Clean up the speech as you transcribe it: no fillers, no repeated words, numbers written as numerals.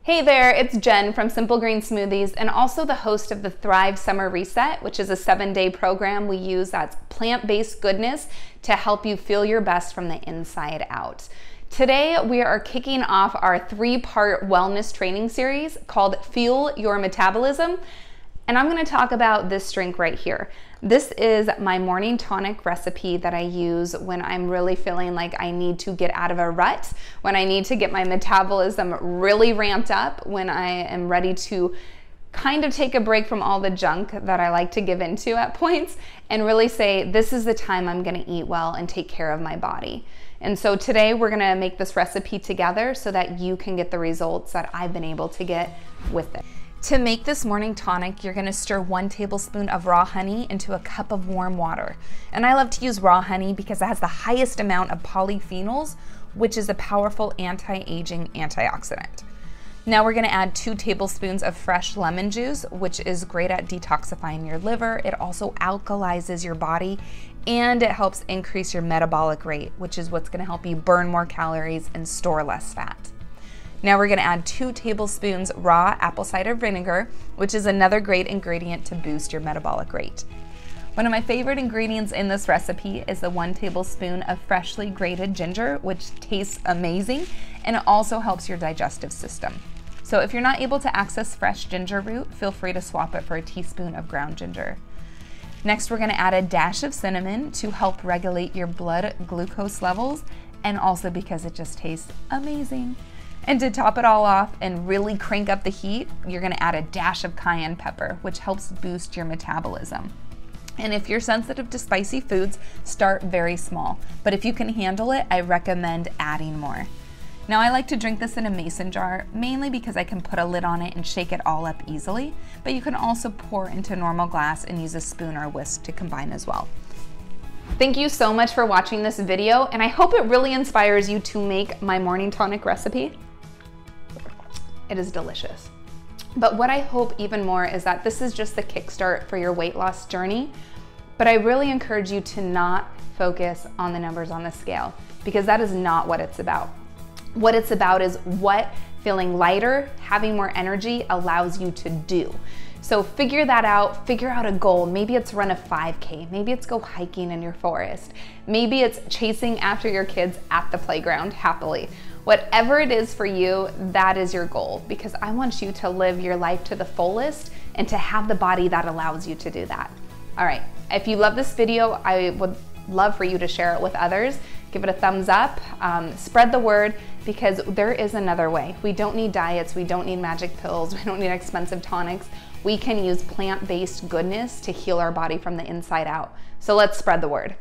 Hey there, it's Jen from Simple Green Smoothies and also the host of the Thrive Summer Reset, which is a 7-day program we use that's plant-based goodness to help you feel your best from the inside out. Today, we are kicking off our 3-part wellness training series called Fuel Your Metabolism. And I'm gonna talk about this drink right here. This is my morning tonic recipe that I use when I'm really feeling like I need to get out of a rut, when I need to get my metabolism really ramped up, when I am ready to kind of take a break from all the junk that I like to give into at points and really say, this is the time I'm gonna eat well and take care of my body. And so today we're gonna make this recipe together so that you can get the results that I've been able to get with it. To make this morning tonic, you're gonna stir 1 tablespoon of raw honey into a cup of warm water. And I love to use raw honey because it has the highest amount of polyphenols, which is a powerful anti-aging antioxidant. Now we're gonna add 2 tablespoons of fresh lemon juice, which is great at detoxifying your liver. It also alkalizes your body and it helps increase your metabolic rate, which is what's gonna help you burn more calories and store less fat. Now we're gonna add 2 tablespoons raw apple cider vinegar, which is another great ingredient to boost your metabolic rate. One of my favorite ingredients in this recipe is the 1 tablespoon of freshly grated ginger, which tastes amazing, and it also helps your digestive system. So if you're not able to access fresh ginger root, feel free to swap it for a teaspoon of ground ginger. Next, we're gonna add a dash of cinnamon to help regulate your blood glucose levels, and also because it just tastes amazing. And to top it all off and really crank up the heat, you're gonna add a dash of cayenne pepper, which helps boost your metabolism. And if you're sensitive to spicy foods, start very small. But if you can handle it, I recommend adding more. Now I like to drink this in a mason jar, mainly because I can put a lid on it and shake it all up easily, but you can also pour into a normal glass and use a spoon or a whisk to combine as well. Thank you so much for watching this video, and I hope it really inspires you to make my morning tonic recipe. It is delicious. But what I hope even more is that this is just the kickstart for your weight loss journey. But I really encourage you to not focus on the numbers on the scale, because that is not what it's about. What it's about is what feeling lighter, having more energy allows you to do. So figure that out, figure out a goal. Maybe it's run a 5K, maybe it's go hiking in your forest. Maybe it's chasing after your kids at the playground happily. Whatever it is for you, that is your goal, because I want you to live your life to the fullest and to have the body that allows you to do that. All right, if you love this video, I would love for you to share it with others. Give it a thumbs up, spread the word, because there is another way. We don't need diets, we don't need magic pills, we don't need expensive tonics. We can use plant-based goodness to heal our body from the inside out. So let's spread the word.